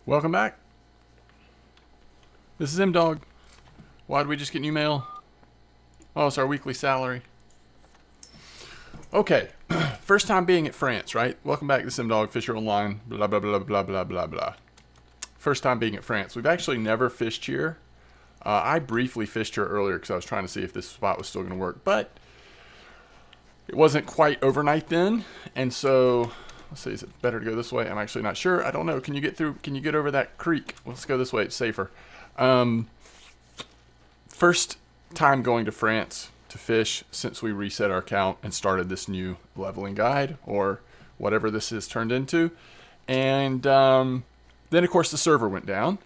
Welcome back. This is M-Dog. Why did we just get new mail? Oh, it's our weekly salary. Okay, first time being at France, right? Welcome back to M-Dog, Fisher Online, blah, blah, blah, blah, blah, blah, blah. First time being at France. We've actually never fished here. I briefly fished here earlier because I was trying to see if this spot was still going to work, but it wasn't quite overnight then, and so let's see, is it better to go this way? I'm actually not sure. I don't know. Can you get through? Can you get over that creek? Let's go this way. It's safer. First time going to France to fish since we reset our account and started this new leveling guide or whatever this is turned into. And then, of course, the server went down.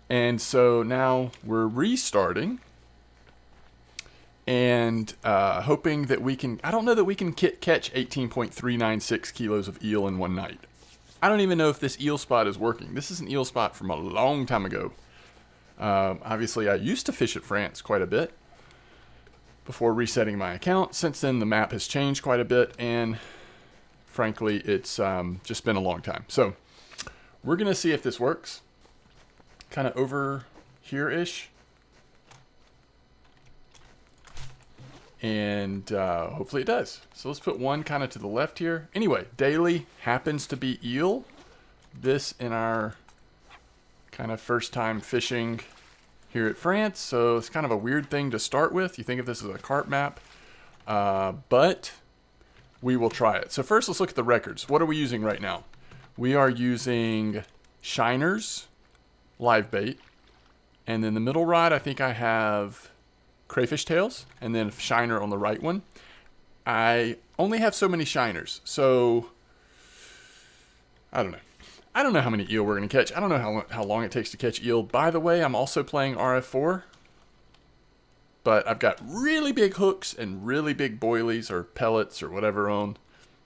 And so now we're restarting and hoping that we can, I don't know that we can catch 18.396 kilos of eel in one night. I don't even know if this eel spot is working. This is an eel spot from a long time ago. Obviously, I used to fish at France quite a bit before resetting my account. Since then, the map has changed quite a bit, and frankly, it's just been a long time. So we're going to see if this works. Kind of over here-ish. And hopefully it does. So let's put one kind of to the left here. Anyway, daily happens to be eel. This in our kind of first time fishing here at France. So it's kind of a weird thing to start with. You think of this as a carp map. But we will try it. So first let's look at the records. What are we using right now? We are using shiners, live bait. And then the middle rod, I think I have crayfish tails, and then shiner on the right one. I only have so many shiners, so I don't know. I don't know how many eel we're going to catch. I don't know how long it takes to catch eel. By the way, I'm also playing RF4, but I've got really big hooks and really big boilies or pellets or whatever on,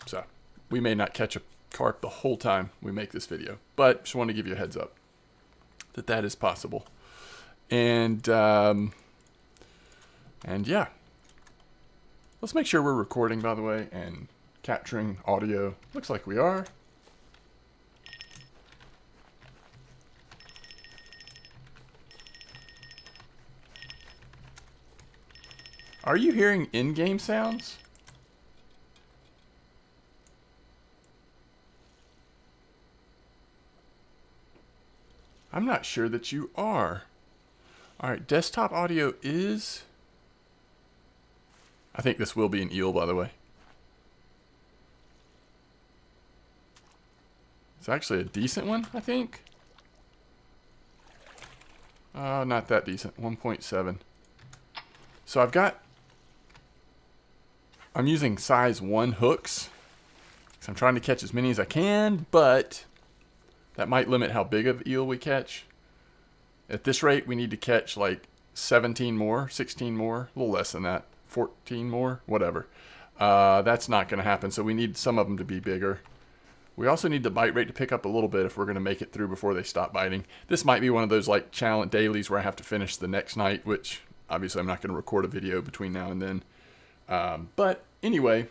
so we may not catch a carp the whole time we make this video, but just want to give you a heads up that that is possible. And yeah, let's make sure we're recording, by the way, and capturing audio. Looks like we are. Are you hearing in-game sounds? I'm not sure that you are. All right, desktop audio is... I think this will be an eel, by the way. It's actually a decent one, I think. Not that decent. 1.7. So I'm using size 1 hooks. So I'm trying to catch as many as I can, but that might limit how big of eel we catch. At this rate, we need to catch like 17 more, 16 more, a little less than that. 14 more, whatever. That's not going to happen, so we need some of them to be bigger. We also need the bite rate to pick up a little bit if we're going to make it through before they stop biting. This might be one of those like challenge dailies where I have to finish the next night, which obviously I'm not going to record a video between now and then. But anyway,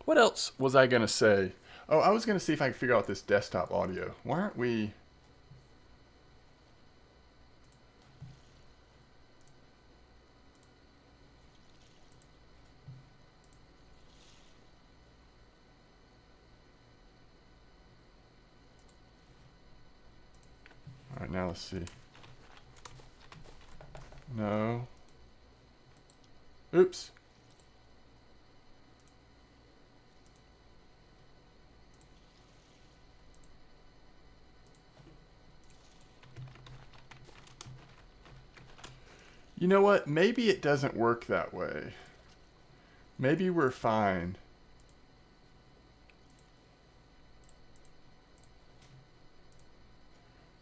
what else was I going to say? Oh, I was going to see if I could figure out this desktop audio. Why aren't we... All right, now let's see. No. Oops. You know what? Maybe it doesn't work that way. Maybe we're fine.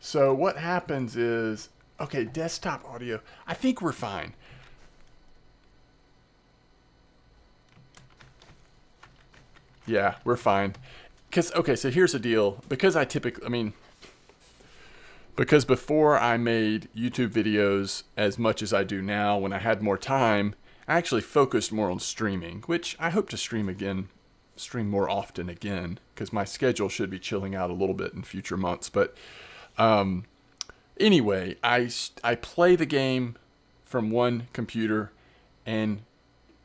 So what happens is, okay, desktop audio. I think we're fine. Yeah, we're fine. Okay, so here's the deal. Because before I made YouTube videos as much as I do now, when I had more time, I actually focused more on streaming, which I hope to stream more often again, because my schedule should be chilling out a little bit in future months. But Anyway, I play the game from one computer and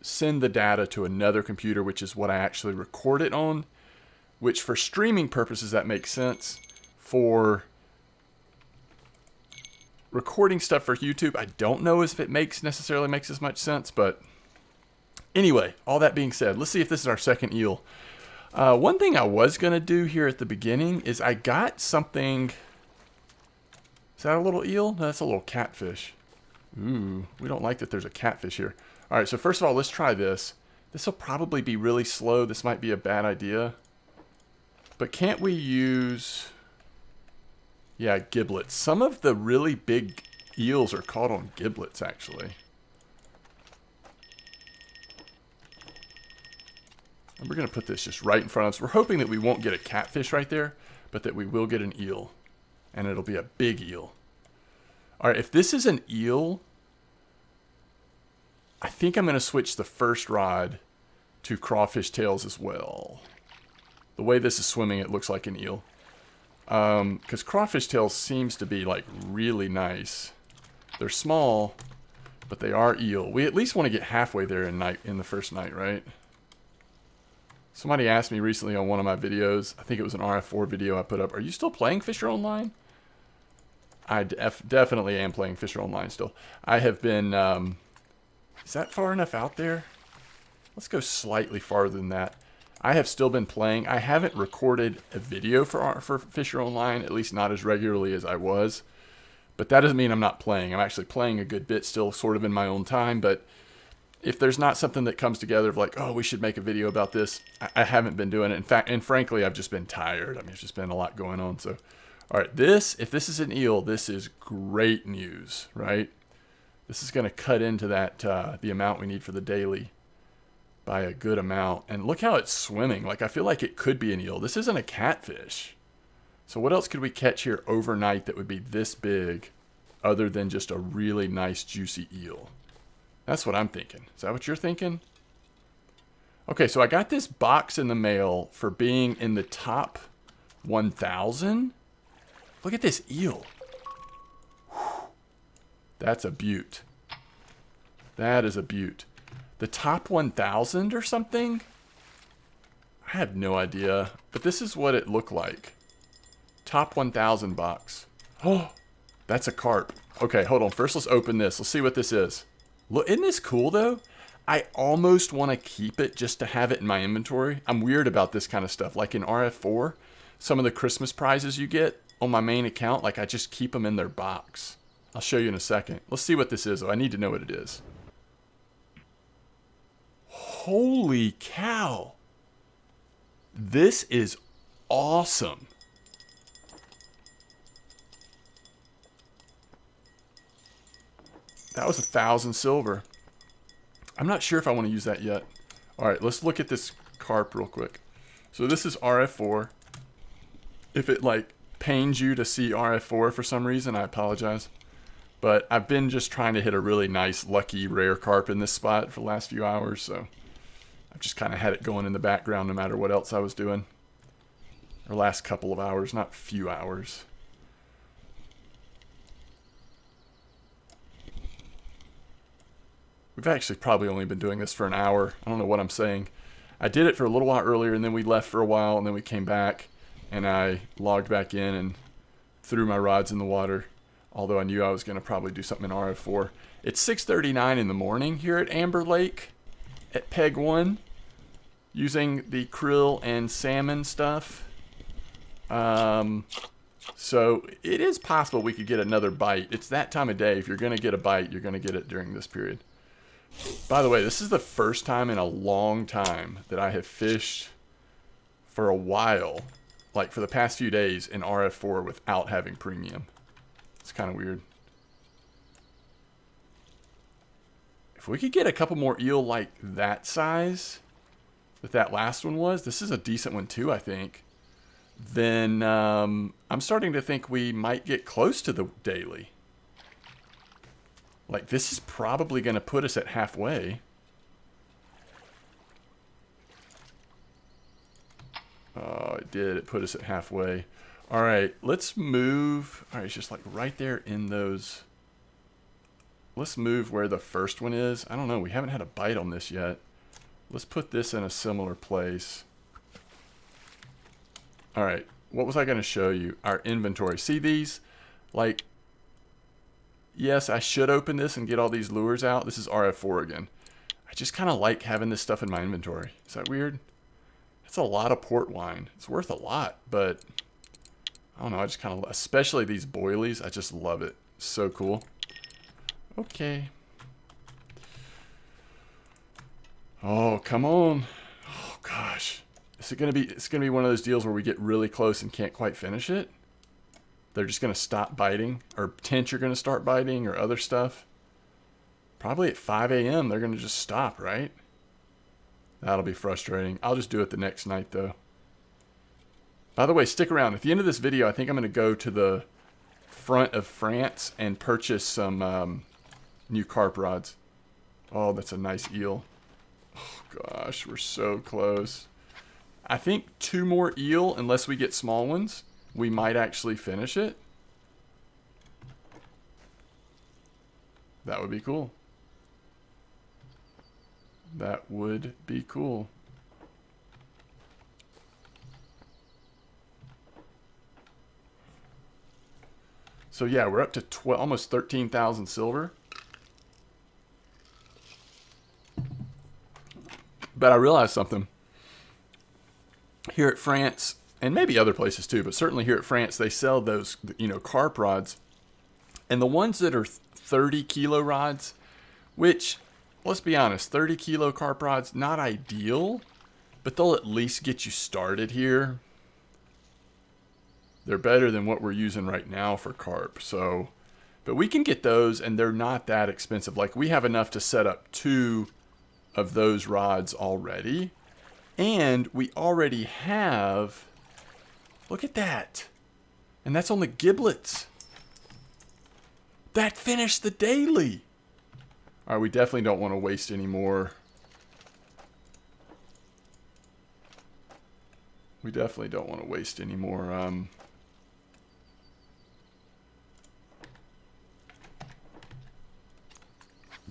send the data to another computer, which is what I actually record it on, which for streaming purposes, that makes sense. For recording stuff for YouTube, I don't know if it necessarily makes as much sense, but anyway, all that being said, let's see if this is our second eel. One thing I was going to do here at the beginning is I got something. Is that a little eel? No, that's a little catfish. Ooh, we don't like that there's a catfish here. All right, so first of all, let's try this. This will probably be really slow. This might be a bad idea. But can't we use... Yeah, giblets. Some of the really big eels are caught on giblets, actually. And we're going to put this just right in front of us. We're hoping that we won't get a catfish right there, but that we will get an eel. And it'll be a big eel. All right, if this is an eel, I think I'm going to switch the first rod to crawfish tails as well. The way this is swimming, it looks like an eel. Because crawfish tails seems to be like really nice. They're small, but they are eel. We at least want to get halfway there in the first night, right? Somebody asked me recently on one of my videos, I think it was an RF4 video I put up, are you still playing Fisher Online? I definitely am playing Fisher Online still. I have been, is that far enough out there? Let's go slightly farther than that. I have still been playing. I haven't recorded a video for Fisher Online, at least not as regularly as I was. But that doesn't mean I'm not playing. I'm actually playing a good bit still, sort of in my own time. But if there's not something that comes together of like, oh, we should make a video about this, I haven't been doing it. In fact, and frankly, I've just been tired. I mean, it's just been a lot going on. So, all right, if this is an eel, this is great news, right? This is going to cut into that the amount we need for the daily by a good amount. And look how it's swimming. Like, I feel like it could be an eel. This isn't a catfish. So what else could we catch here overnight that would be this big other than just a really nice juicy eel? That's what I'm thinking. Is that what you're thinking? Okay, so I got this box in the mail for being in the top 1,000. Look at this eel. Whew. That's a beaut. That is a beaut. The top 1,000 or something? I have no idea. But this is what it looked like. Top 1,000 box. Oh, that's a carp. Okay, hold on. First, let's open this. Let's see what this is. Look, isn't this cool, though? I almost want to keep it just to have it in my inventory. I'm weird about this kind of stuff. Like in RF4, some of the Christmas prizes you get on my main account, like I just keep them in their box. I'll show you in a second. Let's see what this is, though. I need to know what it is. Holy cow. This is awesome. That was 1,000 silver. I'm not sure if I want to use that yet. All right, let's look at this carp real quick. So this is RF4. If it like pains you to see RF4 for some reason, I apologize. But I've been just trying to hit a really nice, lucky, rare carp in this spot for the last few hours. So I've just kind of had it going in the background no matter what else I was doing. Or last couple of hours, not few hours. We've actually probably only been doing this for an hour. I don't know what I'm saying. I did it for a little while earlier, and then we left for a while, and then we came back, and I logged back in and threw my rods in the water, although I knew I was going to probably do something in RF4. It's 6:39 in the morning here at Amber Lake at Peg 1, using the krill and salmon stuff. So it is possible we could get another bite. It's that time of day. If you're going to get a bite, you're going to get it during this period. By the way, this is the first time in a long time that I have fished for a while, like for the past few days, in RF4 without having premium. It's kind of weird. If we could get a couple more eel like that size that last one was, this is a decent one too, I think, then I'm starting to think we might get close to the daily. Like, this is probably going to put us at halfway. Oh, it did. It put us at halfway. All right, let's move. All right, it's just like right there in those. Let's move where the first one is. I don't know. We haven't had a bite on this yet. Let's put this in a similar place. All right, what was I going to show you? Our inventory. See these? Like, yes, I should open this and get all these lures out. This is RF4 again. I just kind of like having this stuff in my inventory. Is that weird? It's a lot of port wine. It's worth a lot, but I don't know. I just kind of, especially these boilies, I just love it. So cool. Okay. Oh, come on. Oh, gosh. Is it going to be, it's going to be one of those deals where we get really close and can't quite finish it? They're just going to stop biting, or tench are going to start biting, or other stuff. Probably at 5 a.m. they're going to just stop, right? That'll be frustrating. I'll just do it the next night, though. By the way, stick around. At the end of this video, I think I'm going to go to the front of France and purchase some new carp rods. Oh, that's a nice eel. Oh, gosh, we're so close. I think 2 more eel, unless we get small ones, we might actually finish it. That would be cool. That would be cool. So yeah, we're up to almost 13,000 silver. But I realized something. Here at France, and maybe other places too, but certainly here at France, they sell those, you know, carp rods. And the ones that are 30 kilo rods, which, let's be honest, 30 kilo carp rods, not ideal, but they'll at least get you started here. They're better than what we're using right now for carp. So, but we can get those and they're not that expensive. Like we have enough to set up 2 of those rods already. And we already have, look at that. And that's on the giblets. That finished the daily. All right, we definitely don't want to waste any more. We definitely don't want to waste any more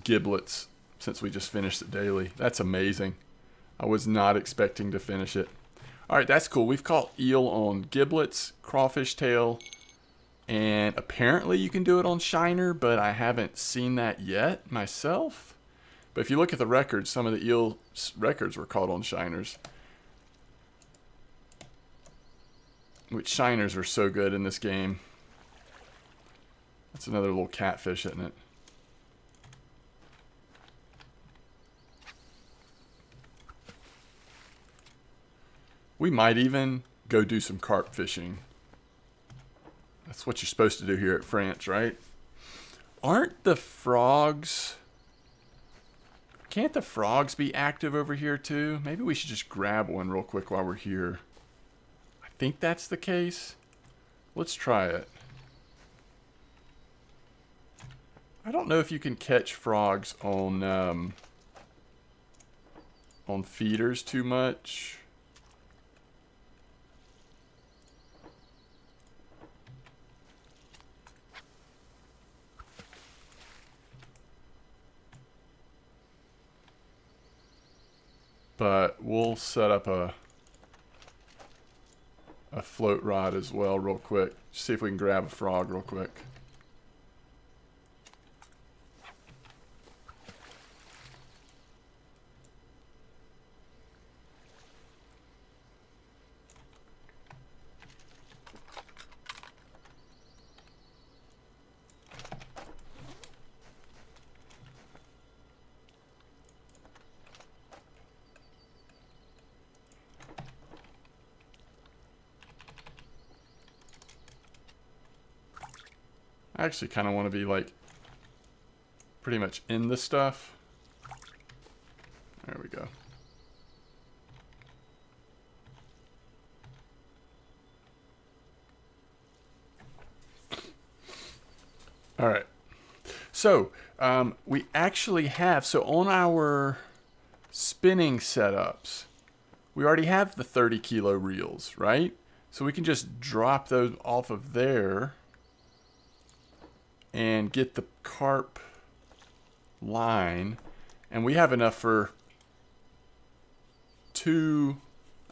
giblets since we just finished it daily. That's amazing. I was not expecting to finish it. All right, that's cool. We've caught eel on giblets, crawfish tail, and apparently you can do it on shiner, but I haven't seen that yet myself. But if you look at the records, some of the eel records were caught on shiners. Which shiners are so good in this game. That's another little catfish, isn't it? We might even go do some carp fishing. That's what you're supposed to do here at France, right? Aren't the frogs... Can't the frogs be active over here too? Maybe we should just grab one real quick while we're here. I think that's the case. Let's try it. I don't know if you can catch frogs on feeders too much. But we'll set up a float rod as well real quick. See if we can grab a frog real quick. I actually kind of want to be like pretty much in the stuff. There we go. All right. So we actually have, so on our spinning setups, we already have the 30 kilo reels, right? So we can just drop those off of there and get the carp line. And we have enough for two,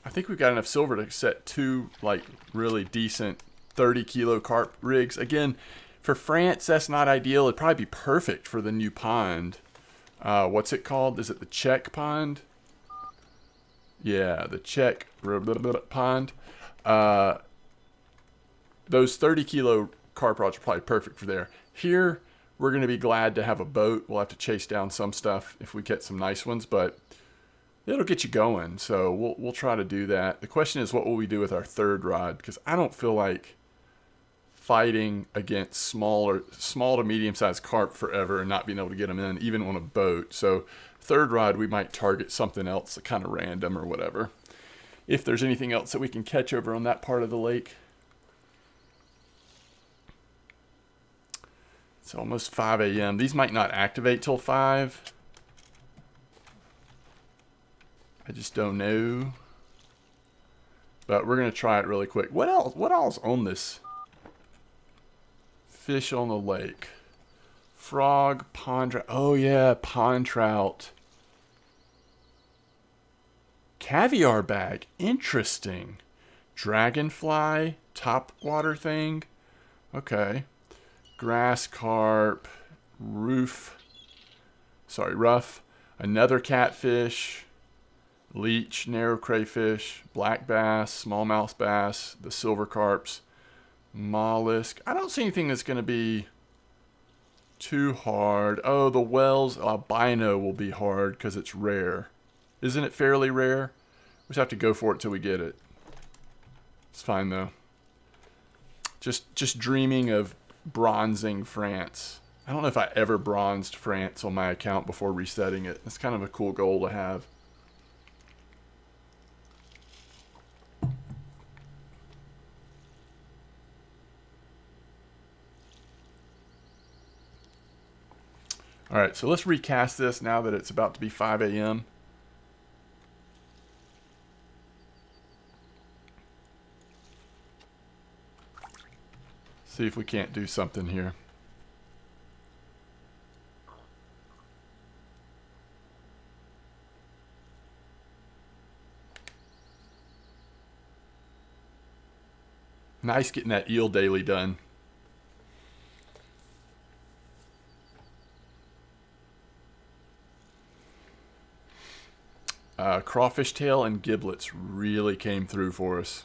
I think we've got enough silver to set two like really decent 30 kilo carp rigs. Again, for France, that's not ideal. It'd probably be perfect for the new pond. What's it called? Is it the Czech pond? Yeah, the Czech pond. Those 30 kilo carp rods are probably perfect for there. Here, we're going to be glad to have a boat. We'll have to chase down some stuff if we get some nice ones, but it'll get you going. So we'll try to do that. The question is, what will we do with our third rod? Because I don't feel like fighting against small to medium-sized carp forever and not being able to get them in, even on a boat. So third rod, we might target something else, kind of random or whatever. If there's anything else that we can catch over on that part of the lake. It's almost 5 a.m. These might not activate till 5. I just don't know. But we're going to try it really quick. What else on this fish on the lake? Frog, pond trout. Oh yeah, pond trout. Caviar bag. Interesting. Dragonfly, top water thing. Okay. Grass carp, rough. Another catfish, leech, narrow crayfish, black bass, smallmouth bass, the silver carps, mollusk. I don't see anything that's going to be too hard. Oh, the whales albino will be hard because it's rare. Isn't it fairly rare? We just have to go for it till we get it. It's fine though. Just dreaming of bronzing France. I don't know if I ever bronzed France on my account before resetting it. It's kind of a cool goal to have. All right, so let's recast this now that it's about to be 5 a.m. See if we can't do something here. Nice getting that eel daily done. Crawfish tail and giblets really came through for us.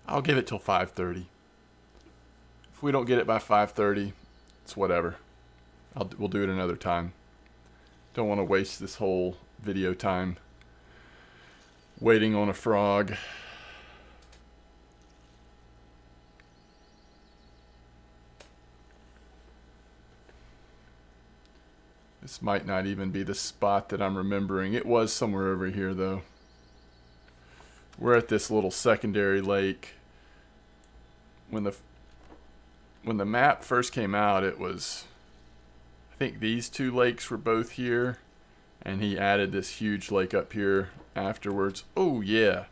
I'll give it till 5:30. If we don't get it by 5:30, it's whatever. We'll do it another time. Don't want to waste this whole video time waiting on a frog. This might not even be the spot that I'm remembering. It was somewhere over here though. We're at this little secondary lake. When the map first came out, it was, I think these two lakes were both here, and he added this huge lake up here afterwards. Oh yeah,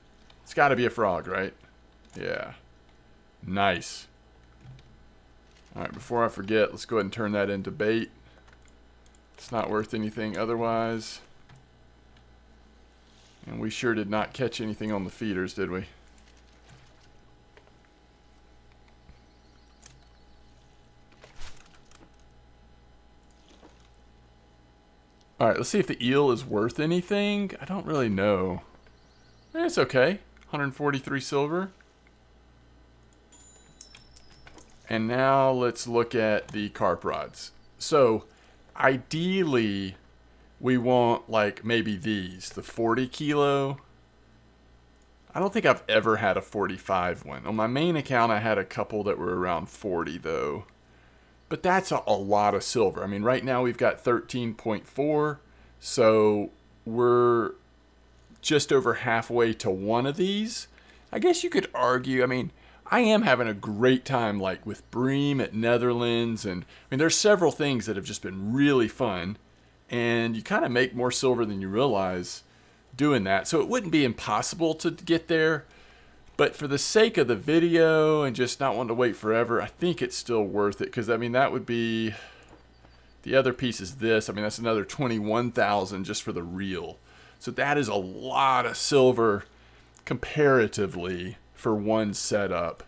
it's got to be a frog, right? Yeah, nice. All right, before I forget, let's go ahead and turn that into bait. It's not worth anything otherwise. And we sure did not catch anything on the feeders, did we? All right, let's see if the eel is worth anything. I don't really know. It's okay. 143 silver. And now let's look at the carp rods. So, ideally, we want like maybe these, the 40 kilo. I don't think I've ever had a 45 one. On my main account, I had a couple that were around 40 though. But that's a lot of silver. I mean, right now we've got 13.4, so we're just over halfway to one of these. I guess you could argue, I mean, I am having a great time like with Bream at Netherlands, and I mean, there's several things that have just been really fun, and you kind of make more silver than you realize doing that. So it wouldn't be impossible to get there, but for the sake of the video and just not wanting to wait forever, I think it's still worth it, because I mean, that would be, the other piece is this. I mean, that's another 21,000 just for the reel. So that is a lot of silver comparatively for one setup.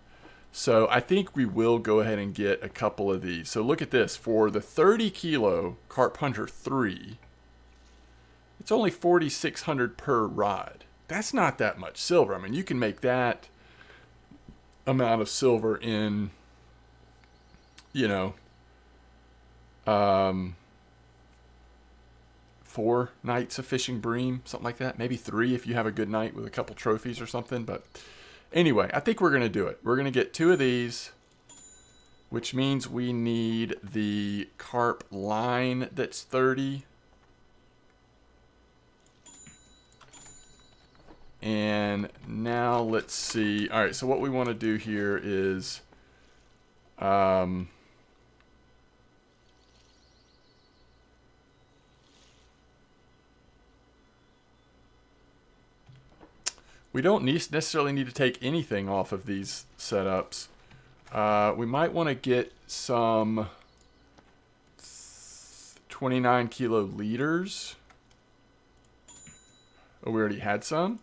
So I think we will go ahead and get a couple of these. So look at this. For the 30 kilo Carp Hunter 3, it's only 4,600 per rod. That's not that much silver. I mean, you can make that amount of silver in, you know, 4 nights of fishing bream, something like that. Maybe 3 if you have a good night with a couple trophies or something. But anyway, I think we're going to do it. We're going to get 2 of these, which means we need the Carp line that's 30. And now let's see. All right, so what we want to do here is we don't necessarily need to take anything off of these setups. We might want to get some 29 kilo leaders. Oh, we already had some.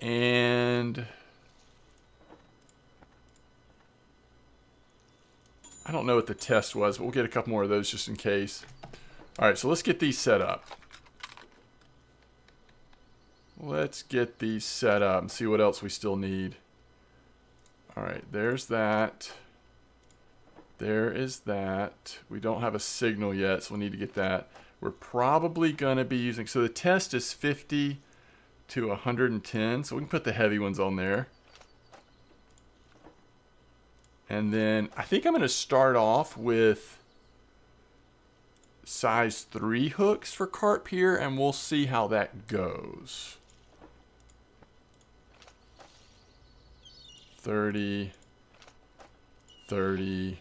And I don't know what the test was, but we'll get a couple more of those just in case. All right, so let's get these set up. Let's get these set up and see what else we still need. All right, there's that. There is that. We don't have a signal yet, so we'll need to get that. We're probably going to be using, so the test is 50 to 110, so we can put the heavy ones on there. And then I think I'm going to start off with size 3 hooks for carp here, and we'll see how that goes. 30, 30.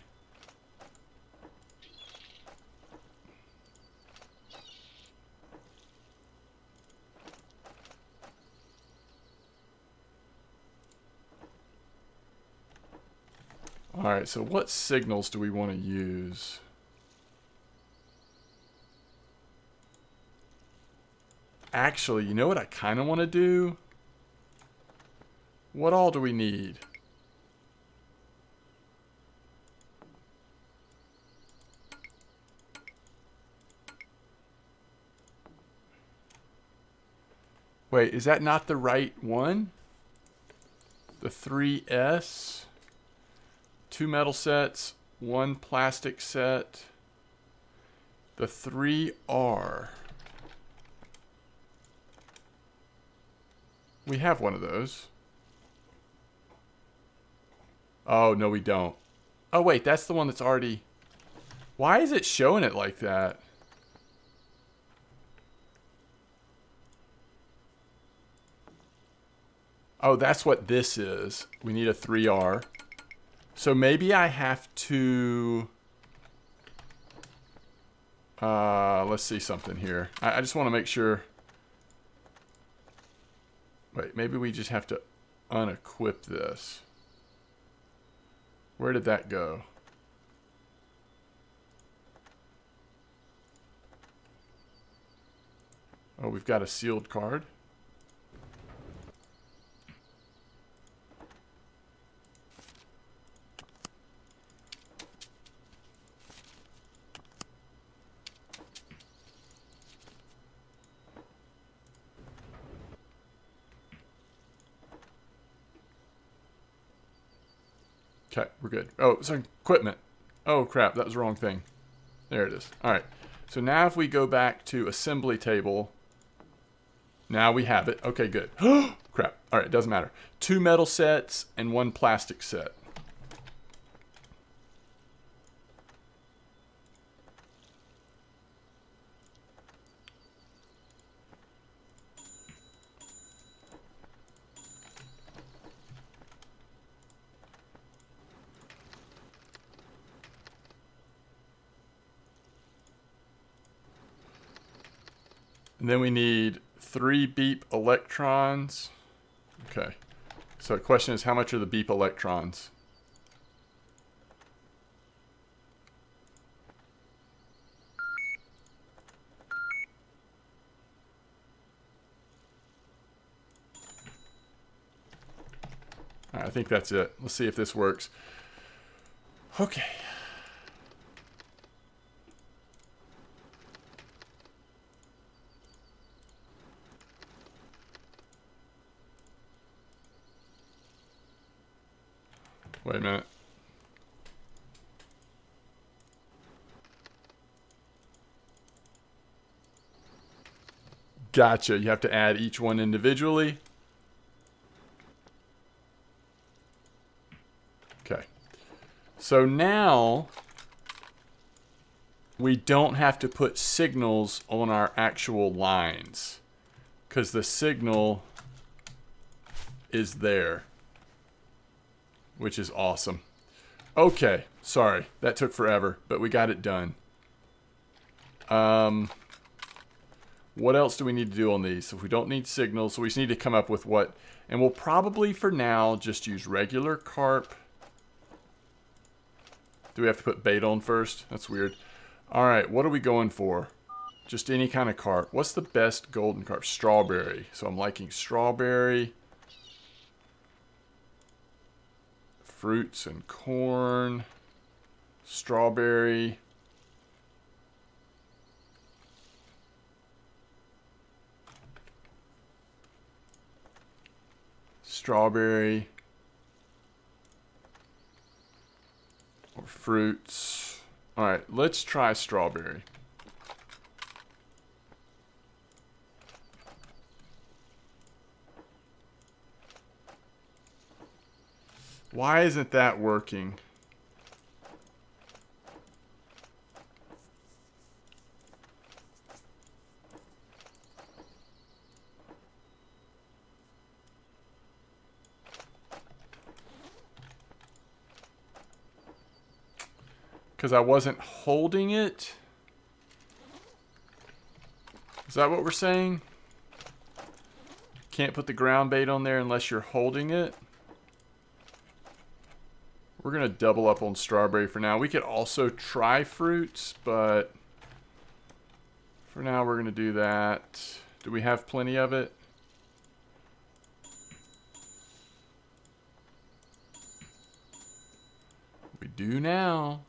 All right, so what signals do we want to use? Actually, you know what I kind of want to do? What all do we need? Wait, is that not the right one? The 3S? 2 metal sets, 1 plastic set. The 3R. We have one of those. Oh, no, we don't. Oh, wait, that's the one that's already... Why is it showing it like that? Oh, that's what this is. We need a 3R. So maybe I have to... let's see something here. I just want to make sure... Wait, maybe we just have to unequip this. Where did that go? Oh, we've got a sealed card. Okay, we're good. Oh, it's equipment. Oh, crap, that was the wrong thing. There it is. All right. So now if we go back to assembly table, now we have it. Okay, good. Crap, Crap. All right, it doesn't matter. 2 metal sets and 1 plastic set. And then we need 3 beep electrons. Okay. So the question is, how much are the beep electrons? All right, I think that's it. Let's see if this works. Okay. Wait a minute. Gotcha. You have to add each one individually. Okay. So now we don't have to put signals on our actual lines because the signal is there, which is awesome. Okay, sorry, that took forever, but we got it done. What else do we need to do on these? So if we don't need signals, so we just need to come up with what, and we'll probably for now just use regular carp. Do we have to put bait on first? That's weird. All right, what are we going for? Just any kind of carp. What's the best golden carp? Strawberry. So I'm liking strawberry. Fruits and corn. Strawberry. Strawberry. Or fruits. All right, let's try strawberry. Why isn't that working? Because I wasn't holding it? Is that what we're saying? Can't put the ground bait on there unless you're holding it? We're going to double up on strawberry for now. We could also try fruits, but for now we're going to do that. Do we have plenty of it? We do now.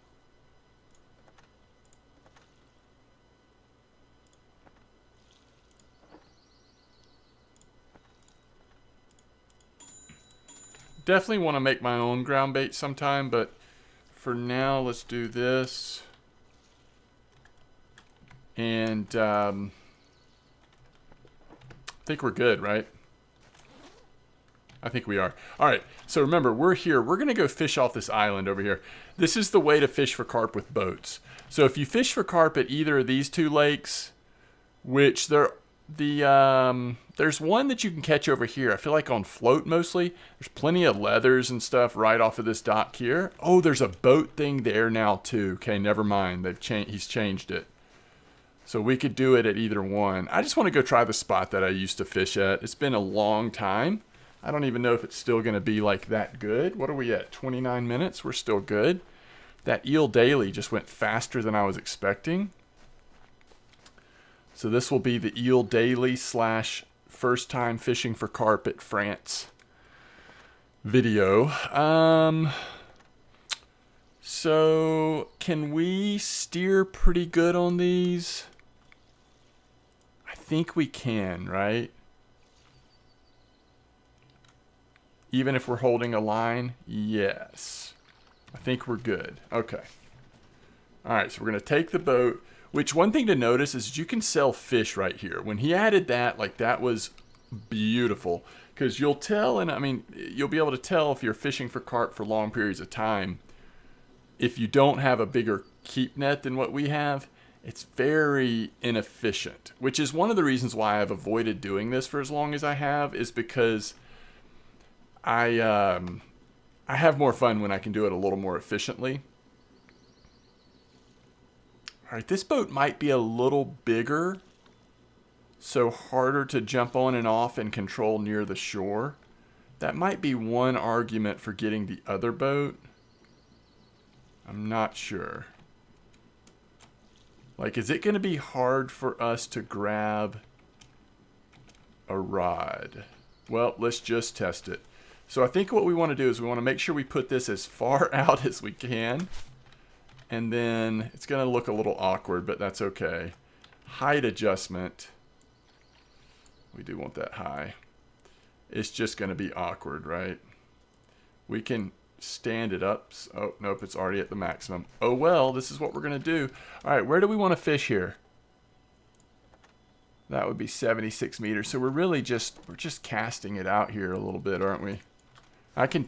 Definitely want to make my own ground bait sometime, but for now, let's do this. And I think we're good, right? I think we are. All right, so remember, we're here. We're going to go fish off this island over here. This is the way to fish for carp with boats. So if you fish for carp at either of these 2 lakes, which there's one that you can catch over here. I feel like on float mostly. There's plenty of leathers and stuff right off of this dock here. Oh, there's a boat thing there now too. Okay, never mind. He's changed it. So we could do it at either one. I just want to go try the spot that I used to fish at. It's been a long time. I don't even know if it's still going to be like that good. What are we at? 29 minutes? We're still good. That eel daily just went faster than I was expecting. So this will be the eel daily / first time fishing for carp at France video. So can we steer pretty good on these? I think we can, right? Even if we're holding a line? Yes. I think we're good. Okay. All right, so we're going to take the boat. Which one thing to notice is you can sell fish right here. When he added that, like that was beautiful. Because you'll tell, and I mean, you'll be able to tell if you're fishing for carp for long periods of time. If you don't have a bigger keep net than what we have, it's very inefficient. Which is one of the reasons why I've avoided doing this for as long as I have, is because I have more fun when I can do it a little more efficiently. All right, this boat might be a little bigger, so harder to jump on and off and control near the shore. That might be one argument for getting the other boat. I'm not sure. Like, is it going to be hard for us to grab a rod? Well, let's just test it. So I think what we want to do is we want to make sure we put this as far out as we can. And then it's going to look a little awkward, but that's okay. Height adjustment. We do want that high. It's just going to be awkward, right? We can stand it up. Oh, nope, it's already at the maximum. Oh, well, this is what we're going to do. All right, where do we want to fish here? That would be 76 meters. So we're just casting it out here a little bit, aren't we? I can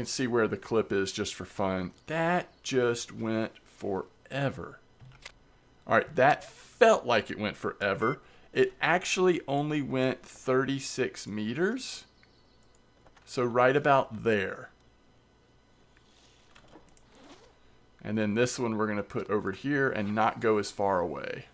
see where the clip is just for fun. That just went forever. All right, that felt like it went forever. It actually only went 36 meters. So right about there. And then this one we're going to put over here and not go as far away.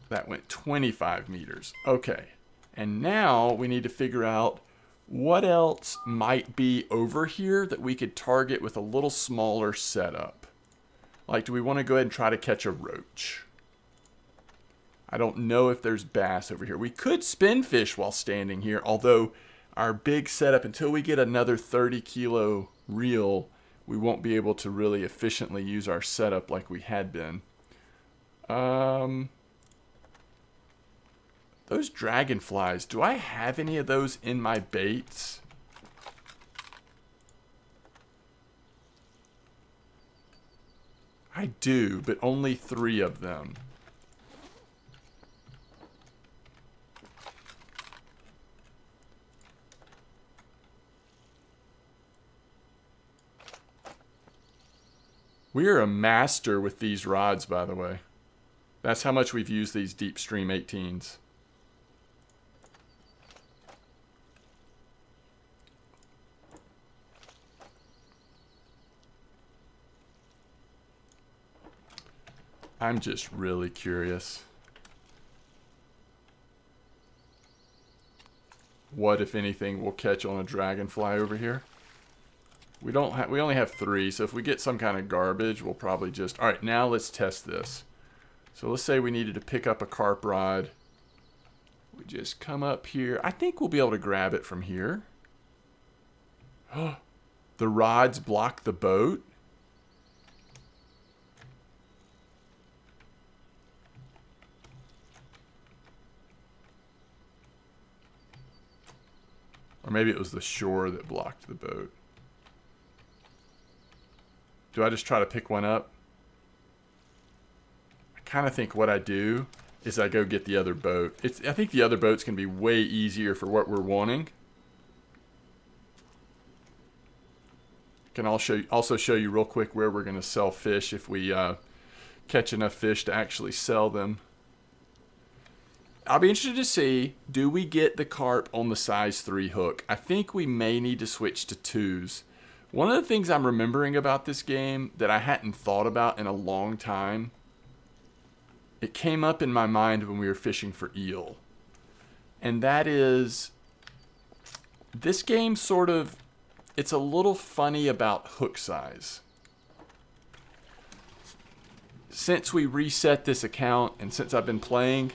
That went 25 meters. Okay. And now we need to figure out what else might be over here that we could target with a little smaller setup. Like, do we want to go ahead and try to catch a roach? I don't know if there's bass over here. We could spin fish while standing here, although our big setup, until we get another 30 kilo reel, we won't be able to really efficiently use our setup like we had been. Those dragonflies, do I have any of those in my baits? I do, but only 3 of them. We are a master with these rods, by the way. That's how much we've used these Deep Stream 18s. I'm just really curious. What, if anything, we'll catch on a dragonfly over here? We only have 3, so if we get some kind of garbage, we'll probably just... All right, now let's test this. So let's say we needed to pick up a carp rod. We just come up here. I think we'll be able to grab it from here. The rods block the boat. Or maybe it was the shore that blocked the boat. Do I just try to pick one up? I kind of think what I do is I go get the other boat. I think the other boat's going to be way easier for what we're wanting. I can also show you real quick where we're going to sell fish if we catch enough fish to actually sell them. I'll be interested to see, do we get the carp on the size 3 hook? I think we may need to switch to 2s. One of the things I'm remembering about this game that I hadn't thought about in a long time, it came up in my mind when we were fishing for eel. And that is, this game sort of, it's a little funny about hook size. Since we reset this account and since I've been playing,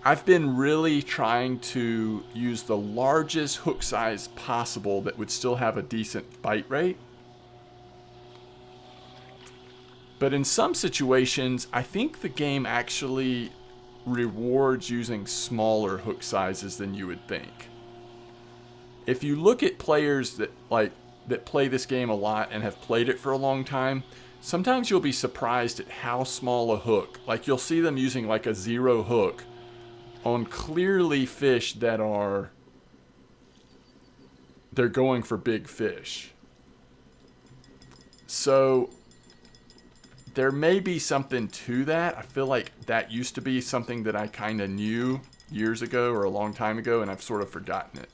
I've been really trying to use the largest hook size possible that would still have a decent bite rate. But in some situations, I think the game actually rewards using smaller hook sizes than you would think. If you look at players that play this game a lot and have played it for a long time, sometimes you'll be surprised at how small a hook. Like, you'll see them using like a 0 hook on clearly fish that are, they're going for big fish. So there may be something to that. I feel like that used to be something that I kind of knew years ago or a long time ago, and I've sort of forgotten it.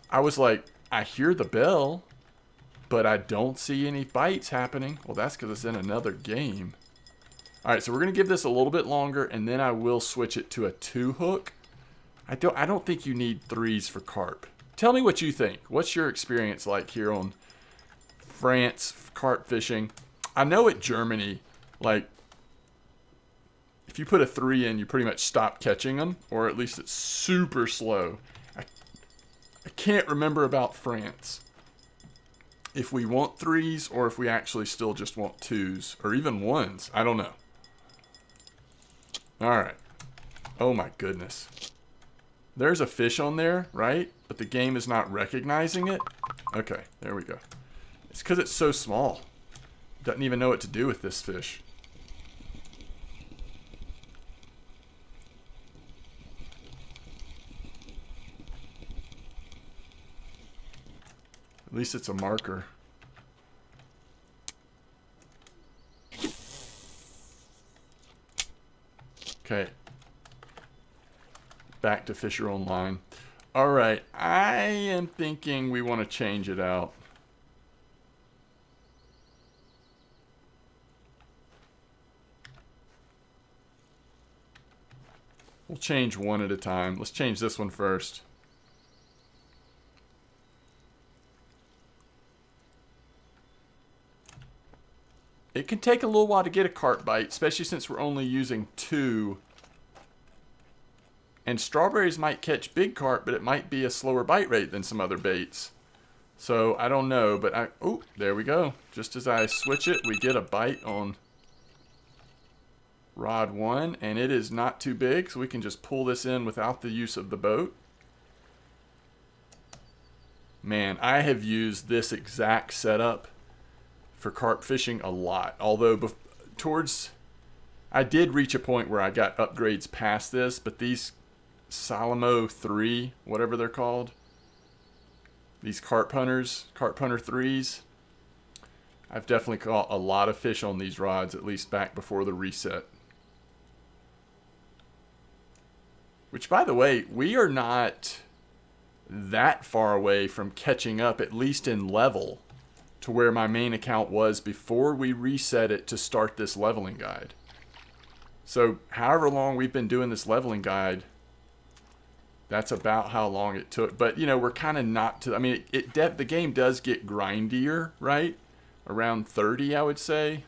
I was like, I hear the bell, but I don't see any bites happening. Well, that's because it's in another game. All right, so we're going to give this a little bit longer, and then I will switch it to a 2-hook. I don't think you need 3s for carp. Tell me what you think. What's your experience like here on France carp fishing? I know at Germany, like, if you put a 3 in, you pretty much stop catching them, or at least it's super slow. I can't remember about France. If we want 3s or if we actually still just want 2s or even 1s. I don't know. All right. Oh my goodness. There's a fish on there, right? But the game is not recognizing it. Okay, there we go. It's because it's so small. Doesn't even know what to do with this fish. At least it's a marker. Okay. Back to Fisher Online. Alright, I am thinking we want to change it out. We'll change one at a time. Let's change this one first. It can take a little while to get a carp bite, especially since we're only using 2. And strawberries might catch big carp, but it might be a slower bite rate than some other baits. So, I don't know, but oh, there we go. Just as I switch it, we get a bite on rod 1, and it is not too big, so we can just pull this in without the use of the boat. Man, I have used this exact setup for carp fishing a lot. Although I did reach a point where I got upgrades past this, but these Salamo 3, whatever they're called, these Carp Hunter 3s, I've definitely caught a lot of fish on these rods, at least back before the reset. Which, by the way, we are not that far away from catching up, at least in level, to where my main account was before we reset it to start this leveling guide. So, however long we've been doing this leveling guide, that's about how long it took. But, you know, we're kind of not to... I mean, the game does get grindier, right? Around 30, I would say.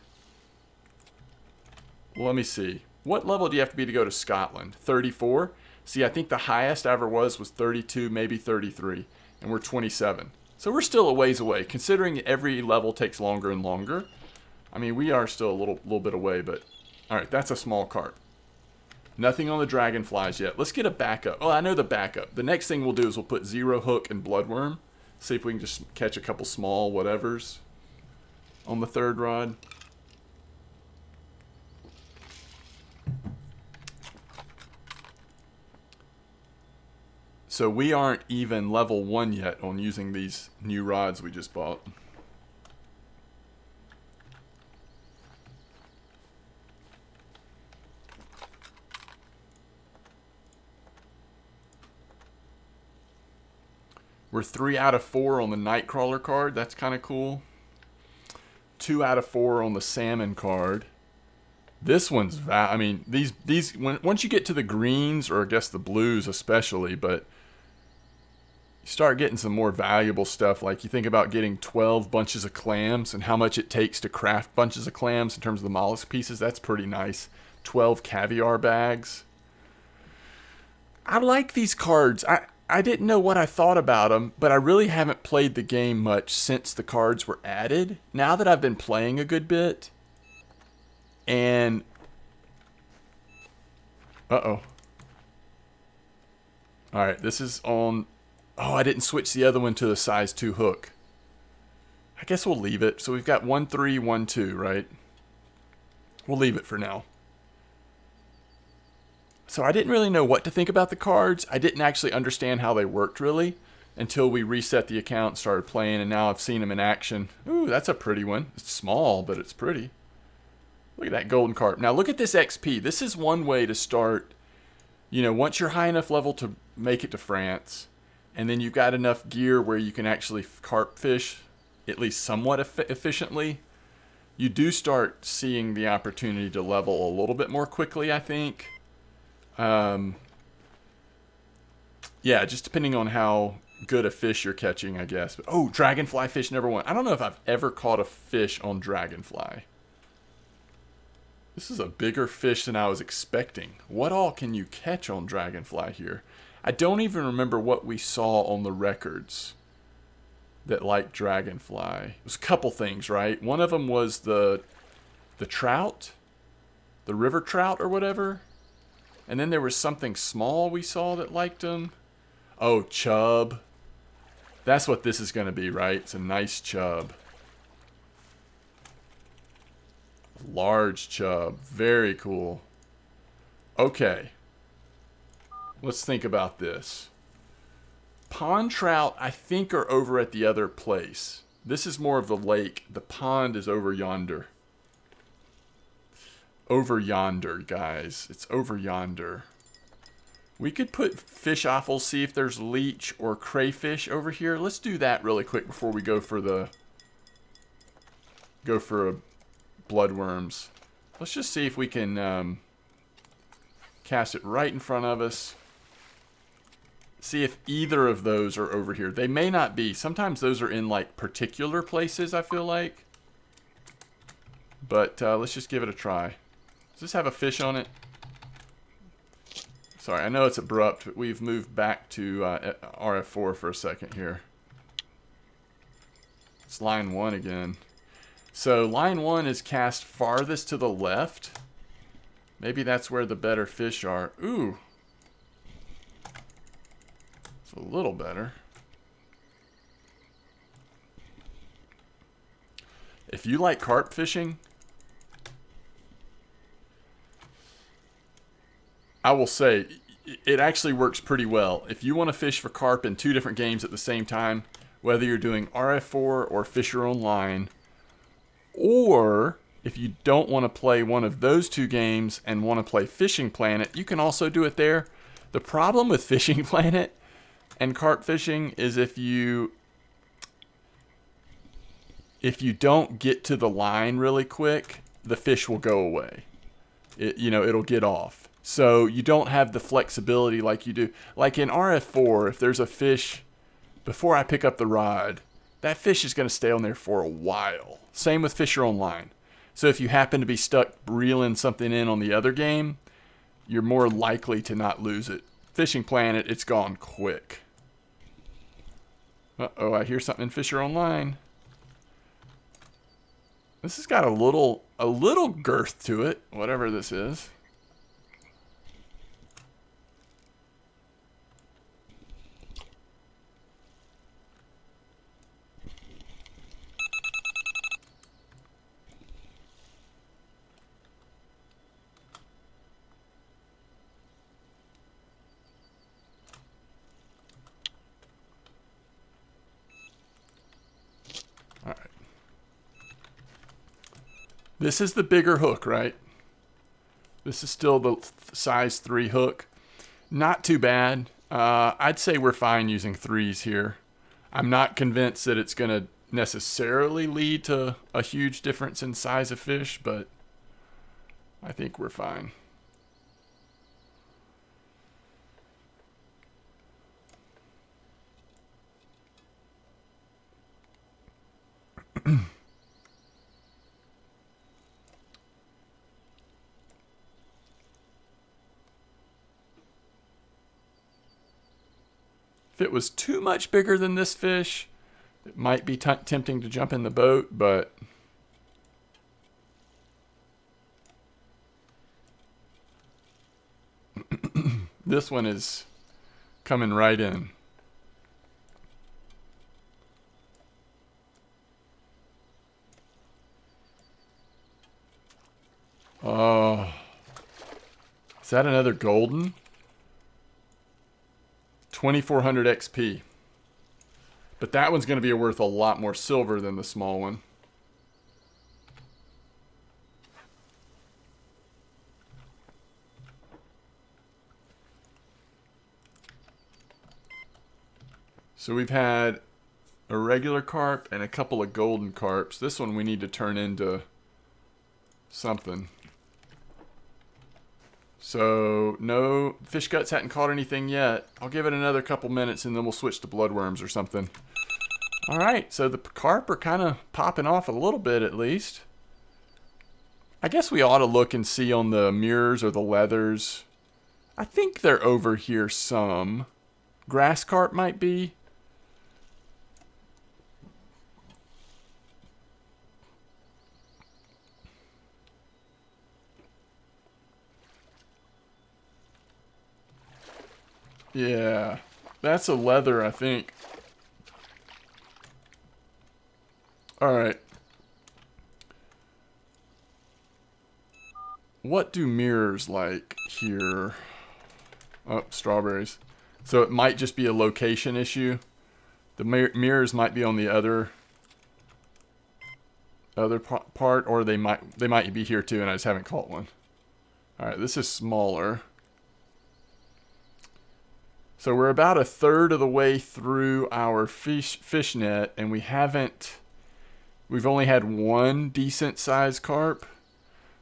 Well, let me see. What level do you have to be to go to Scotland? 34? See, I think the highest I ever was 32, maybe 33. And we're 27. So we're still a ways away. Considering every level takes longer and longer. I mean, we are still a little bit away, but... Alright, that's a small carp. Nothing on the dragonflies yet. Let's get a backup. Oh, I know the backup. The next thing we'll do is we'll put 0 hook and bloodworm. See if we can just catch a couple small whatevers on the 3rd rod. So we aren't even level 1 yet on using these new rods we just bought. We're 3 out of 4 on the Nightcrawler card. That's kind of cool. 2 out of 4 on the Salmon card. This one's, I mean, once you get to the greens, or I guess the blues especially, but you start getting some more valuable stuff. Like you think about getting 12 bunches of clams and how much it takes to craft bunches of clams in terms of the mollusk pieces. That's pretty nice. 12 caviar bags. I like these cards. I didn't know what I thought about them, but I really haven't played the game much since the cards were added. Now that I've been playing a good bit, and... Uh-oh. Alright, this is on... Oh, I didn't switch the other one to the size 2 hook. I guess we'll leave it. So we've got 1, 3, 1, 2, right? We'll leave it for now. So I didn't really know what to think about the cards. I didn't actually understand how they worked really until we reset the account, started playing, and now I've seen them in action. Ooh, that's a pretty one. It's small, but it's pretty. Look at that golden carp. Now look at this XP. This is one way to start, you know, once you're high enough level to make it to France, and then you've got enough gear where you can actually carp fish, at least somewhat efficiently, you do start seeing the opportunity to level a little bit more quickly, I think. Yeah, just depending on how good a fish you're catching, I guess. But, oh, dragonfly fish number 1. I don't know if I've ever caught a fish on dragonfly. This is a bigger fish than I was expecting. What all can you catch on dragonfly here? I don't even remember what we saw on the records that liked dragonfly. It was a couple things, right? One of them was the trout, the river trout or whatever. And then there was something small we saw that liked them. Oh, chub. That's what this is going to be, right? It's a nice chub. Large chub. Very cool. Okay. Let's think about this. Pond trout, I think, are over at the other place. This is more of the lake. The pond is over yonder. Over yonder, guys. It's over yonder. We could put fish offals, see if there's leech or crayfish over here. Let's do that really quick before we go for bloodworms. Let's just see if we can cast it right in front of us. See if either of those are over here. They may not be. Sometimes those are in like particular places, I feel like. But let's just give it a try. Does this have a fish on it? Sorry, I know it's abrupt, but we've moved back to RF4 for a second here. It's line 1 again. So line 1 is cast farthest to the left. Maybe that's where the better fish are. Ooh. It's a little better. If you like carp fishing, I will say it actually works pretty well. If you want to fish for carp in 2 different games at the same time, whether you're doing RF4 or fish your own line, or if you don't want to play one of those 2 games and want to play Fishing Planet, you can also do it there. The problem with Fishing Planet and carp fishing is if you don't get to the line really quick, the fish will go away. It'll get off. So you don't have the flexibility like you do. Like in RF4, if there's a fish, before I pick up the rod, that fish is going to stay on there for a while. Same with fish your own line. So if you happen to be stuck reeling something in on the other game, you're more likely to not lose it. Fishing Planet, it's gone quick. Uh-oh, I hear something in fish your own line. This has got a little girth to it, whatever this is. This is the bigger hook, right? This is still the size 3 hook. Not too bad. I'd say we're fine using 3s here. I'm not convinced that it's going to necessarily lead to a huge difference in size of fish, but I think we're fine. If it was too much bigger than this fish, it might be tempting to jump in the boat, but this one is coming right in. Oh. that another golden? 2400 XP. But that one's going to be worth a lot more silver than the small one. So we've had a regular carp and a couple of golden carps. This one we need to turn into something. So no, fish guts hadn't caught anything yet. I'll give it another couple minutes and then we'll switch to bloodworms or something. All right, so the carp are kind of popping off a little bit at least. I guess we ought to look and see on the mirrors or the leathers. I think they're over here some. Grass carp might be. Yeah, that's a leather, I think. All right. What do mirrors like here? Oh, strawberries. So it might just be a location issue. The mirrors might be on the other part, or they might be here too, and I just haven't caught one. All right, this is smaller. So we're about a third of the way through our fish net, and we've only had one decent sized carp.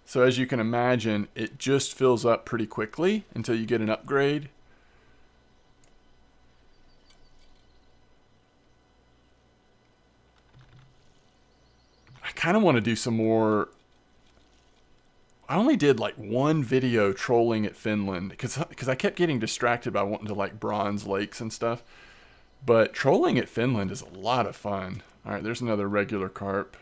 So as you can imagine, it just fills up pretty quickly until you get an upgrade. I kind of want to do some more. I only did like one video trolling at Finland because I kept getting distracted by wanting to like bronze lakes and stuff. But trolling at Finland is a lot of fun. All right, there's another regular carp.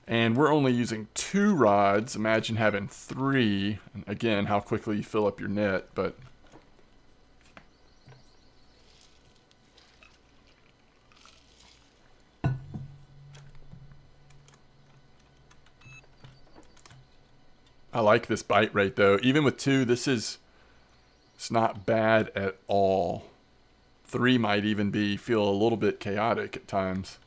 And we're only using 2 rods. Imagine having 3. And again, how quickly you fill up your net, but I like this bite rate though. Even with 2, it's not bad at all. 3 might even feel a little bit chaotic at times.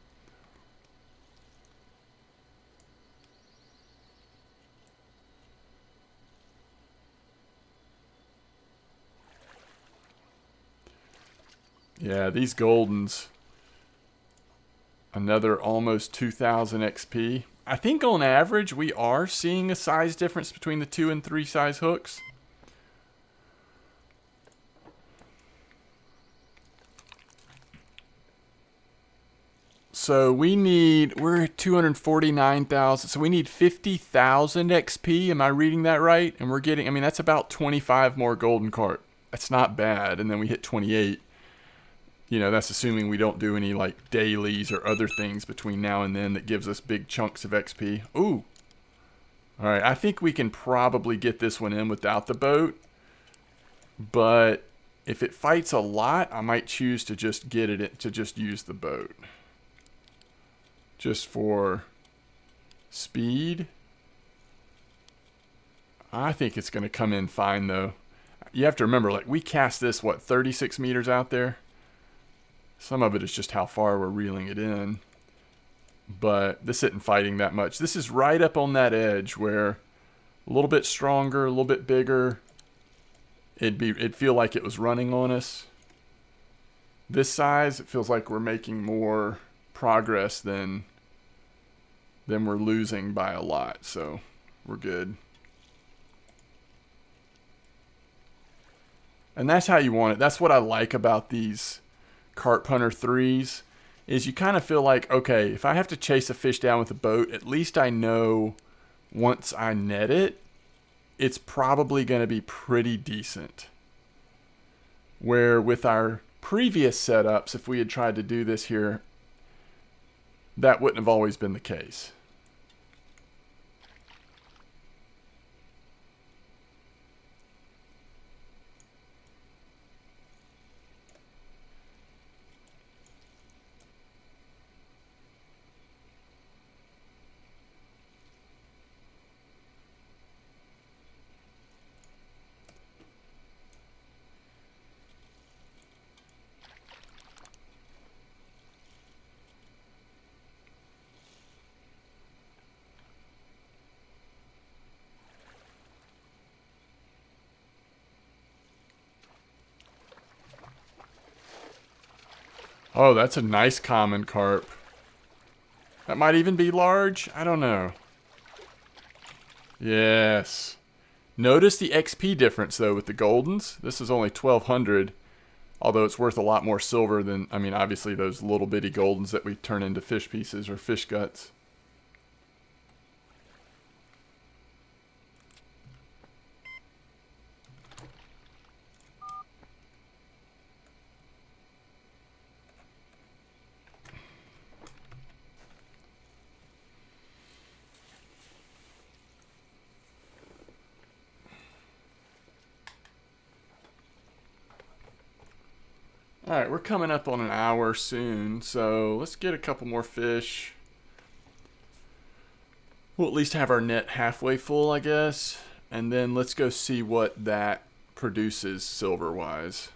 Yeah, these goldens, another almost 2000 XP. I think on average we are seeing a size difference between the 2 and 3 size hooks. So we're at 249,000. So we need 50,000 XP. Am I reading that right? And we're getting, I mean, that's about 25 more golden carp. That's not bad. And then we hit 28. You know, that's assuming we don't do any like dailies or other things between now and then that gives us big chunks of XP. Ooh. All right, I think we can probably get this one in without the boat. But if it fights a lot, I might choose to just use the boat. Just for speed. I think it's going to come in fine though. You have to remember, like, we cast this, what, 36 meters out there? Some of it is just how far we're reeling it in. But this isn't fighting that much. This is right up on that edge where a little bit stronger, a little bit bigger, it'd feel like it was running on us. This size, it feels like we're making more progress than we're losing by a lot. So we're good. And that's how you want it. That's what I like about these Carp Hunter 3s, is you kind of feel like, okay, if I have to chase a fish down with a boat, at least I know once I net it, it's probably going to be pretty decent. Where with our previous setups, if we had tried to do this here, that wouldn't have always been the case. Oh, that's a nice common carp. That might even be large. I don't know. Yes. Notice the XP difference, though, with the Goldens. This is only 1,200, although it's worth a lot more silver than, I mean, obviously those little bitty Goldens that we turn into fish pieces or fish guts. Alright, we're coming up on an hour soon, so let's get a couple more fish. We'll at least have our net halfway full, I guess. And then let's go see what that produces silver-wise.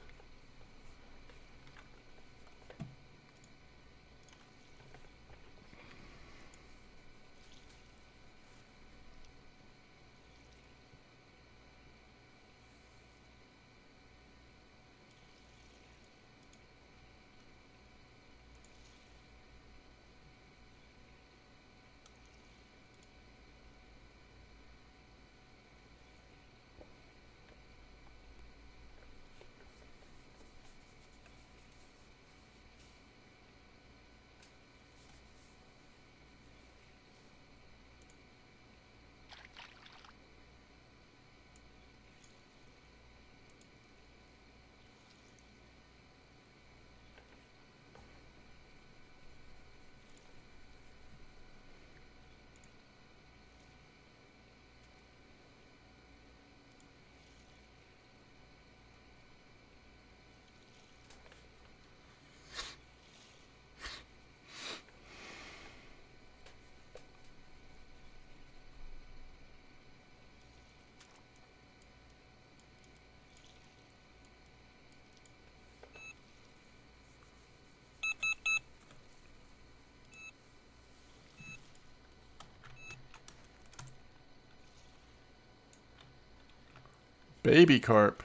Baby carp.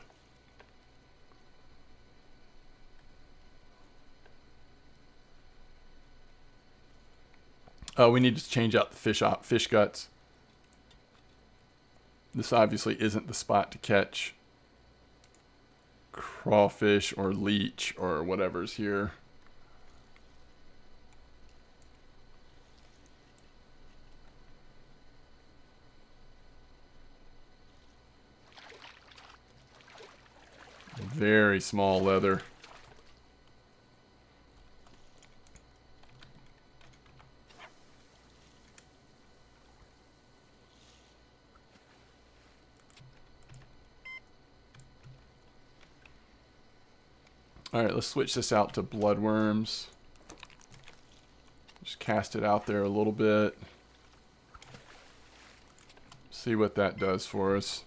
Oh, we need to change out the fish guts. This obviously isn't the spot to catch crawfish or leech or whatever's here. Very small leather. Alright, let's switch this out to bloodworms. Just cast it out there a little bit. See what that does for us.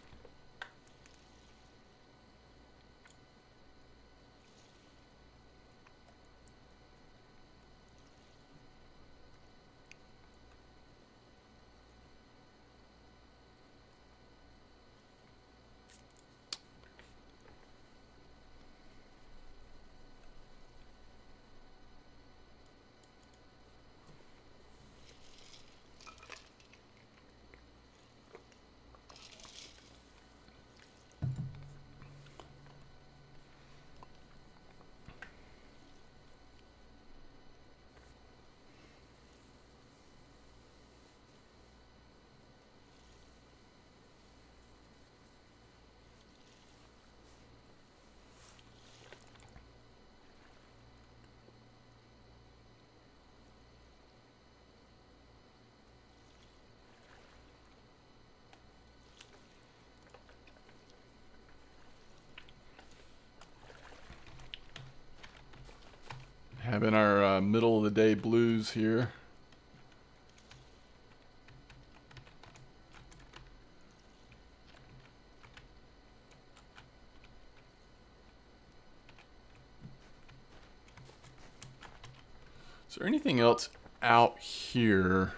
Having our middle of the day blues here. Is there anything else out here?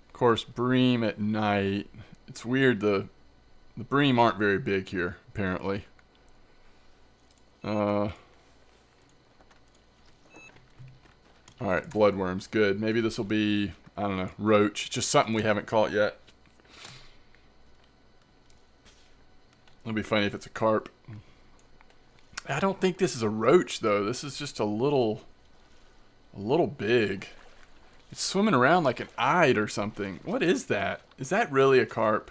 Of course, bream at night. It's weird, the bream aren't very big here, apparently. All right, bloodworms, good. Maybe this will be, I don't know, roach. Just something we haven't caught yet. It'll be funny if it's a carp. I don't think this is a roach, though. This is just a little big. It's swimming around like an eyed or something. What is that? Is that really a carp?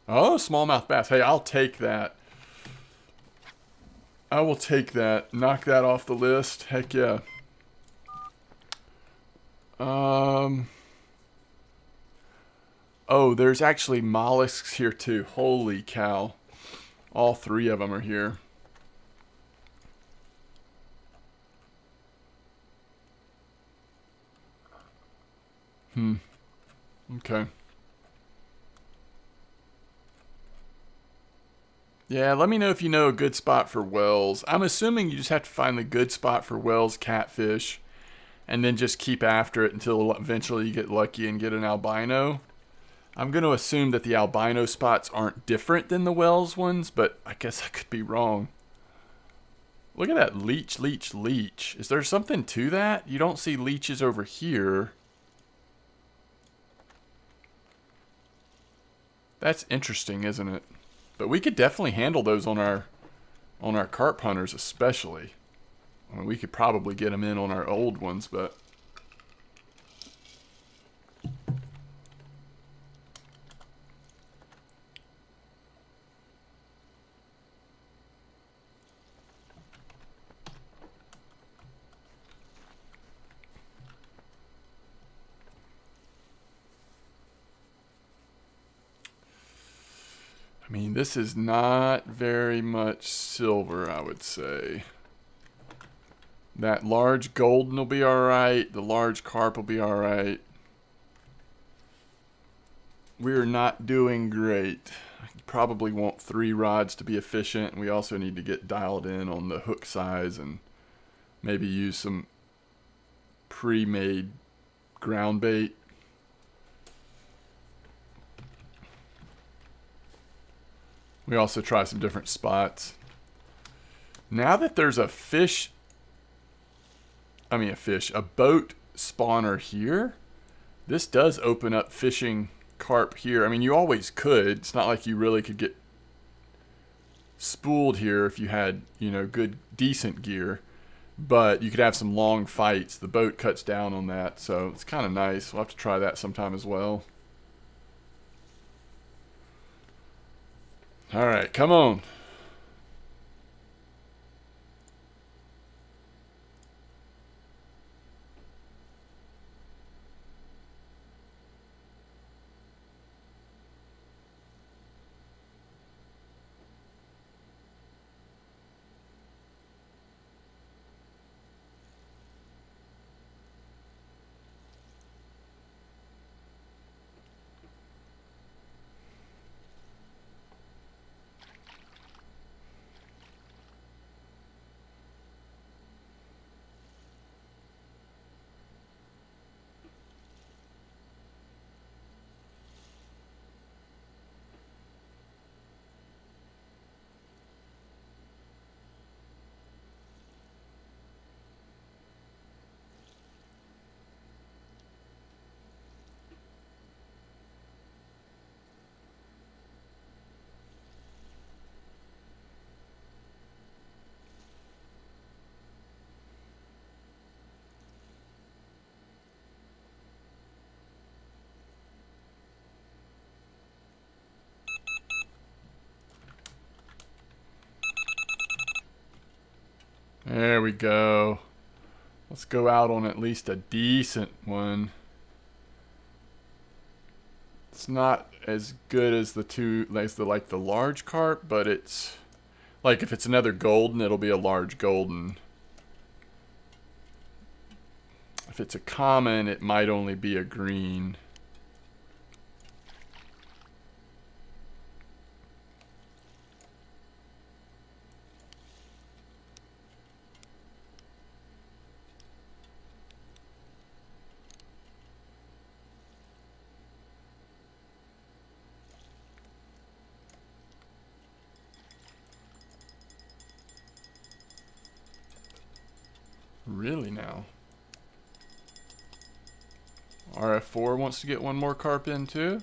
Oh, smallmouth bass. Hey, I'll take that. I will take that. Knock that off the list. Heck yeah. Oh, there's actually mollusks here too. Holy cow. All three of them are here. Okay. Yeah, let me know if you know a good spot for whales. I'm assuming you just have to find the good spot for whales, catfish, and then just keep after it until eventually you get lucky and get an albino. I'm going to assume that the albino spots aren't different than the whales ones, but I guess I could be wrong. Look at that leech, leech, leech. Is there something to that? You don't see leeches over here. That's interesting, isn't it? But we could definitely handle those on our carp hunters especially. I mean, we could probably get them in on our old ones, but... I mean, this is not very much silver, I would say. That large golden will be alright. The large carp will be alright. We're not doing great. I probably want 3 rods to be efficient. We also need to get dialed in on the hook size and maybe use some pre-made ground bait. We also try some different spots. Now that there's a boat spawner here, this does open up fishing carp here. I mean, you always could. It's not like you really could get spooled here if you had, you know, good, decent gear. But you could have some long fights. The boat cuts down on that, so it's kind of nice. We'll have to try that sometime as well. All right, come on. There we go. Let's go out on at least a decent one. It's not as good as the large carp, but it's like if it's another golden, it'll be a large golden. If it's a common, it might only be a green. Really now? RF4 wants to get one more carp in too.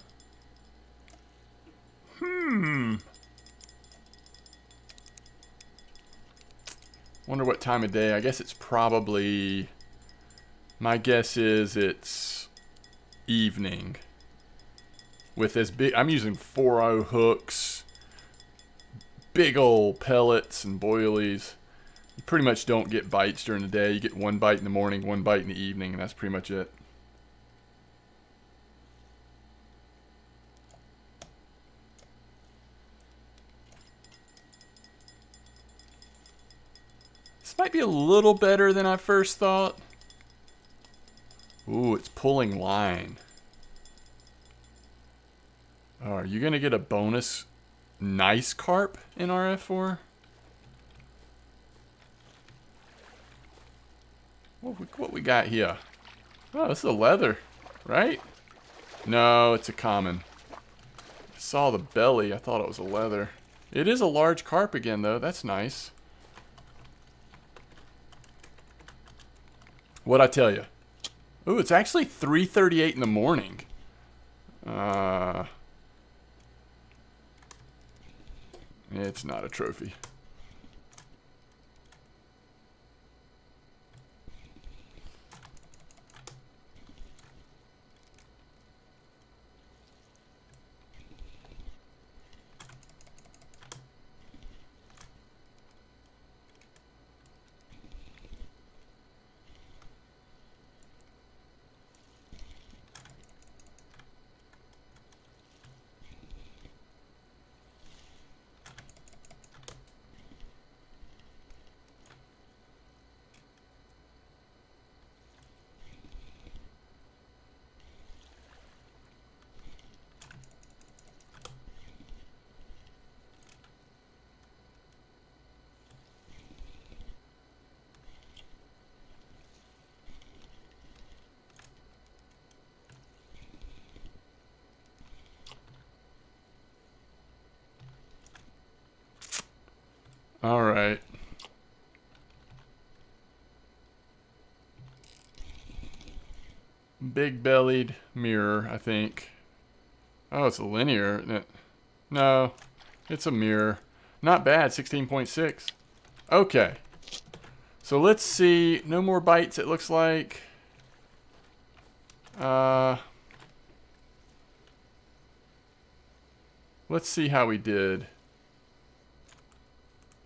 Wonder what time of day. I guess it's probably, my guess is it's evening. With this big, I'm using 4.0 hooks, big old pellets and boilies. You pretty much don't get bites during the day. You get one bite in the morning, one bite in the evening, and that's pretty much it. This might be a little better than I first thought. Ooh, it's pulling line. Oh, are you going to get a bonus nice carp in RF4? What we got here? Oh, this is a leather, right? No, it's a common. I saw the belly. I thought it was a leather. It is a large carp again, though. That's nice. What'd I tell you? Ooh, it's actually 3:38 in the morning. It's not a trophy. All right. Big bellied mirror, I think. Oh, it's a linear, isn't it? No, it's a mirror. Not bad, 16.6. Okay. So let's see. No more bites, it looks like. Let's see how we did.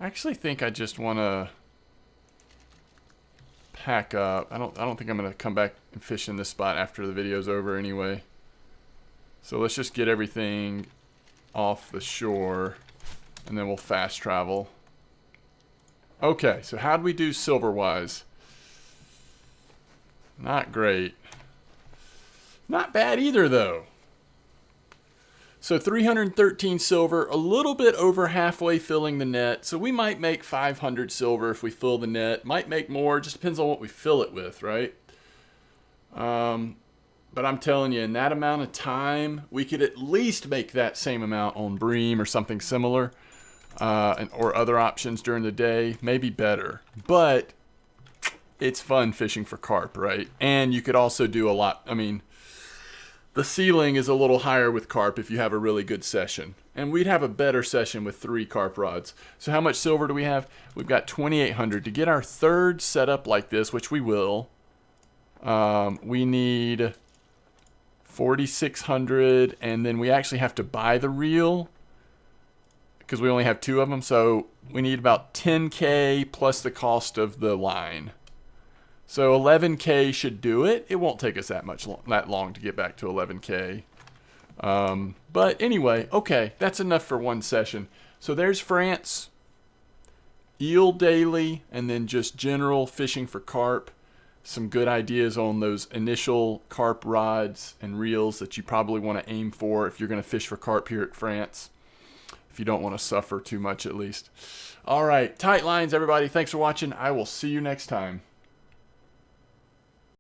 I actually think I just want to pack up. I don't think I'm going to come back and fish in this spot after the video's over anyway. So let's just get everything off the shore and then we'll fast travel. Okay, so how'd we do silver-wise? Not great. Not bad either, though. So 313 silver, a little bit over halfway filling the net. So we might make 500 silver if we fill the net. Might make more, just depends on what we fill it with, right? But I'm telling you, in that amount of time, we could at least make that same amount on bream or something similar. Or other options during the day, maybe better. But it's fun fishing for carp, right? And you could also do a lot, I mean, the ceiling is a little higher with carp if you have a really good session. And we'd have a better session with 3 carp rods. So how much silver do we have? We've got 2,800. To get our third setup like this, which we will, we need 4,600. And then we actually have to buy the reel because we only have 2 of them. So we need about 10K plus the cost of the line. So 11K should do it. It won't take us that long to get back to 11K. But anyway, okay, that's enough for one session. So there's France, eel daily, and then just general fishing for carp. Some good ideas on those initial carp rods and reels that you probably want to aim for if you're going to fish for carp here at France. If you don't want to suffer too much, at least. All right, tight lines, everybody. Thanks for watching. I will see you next time.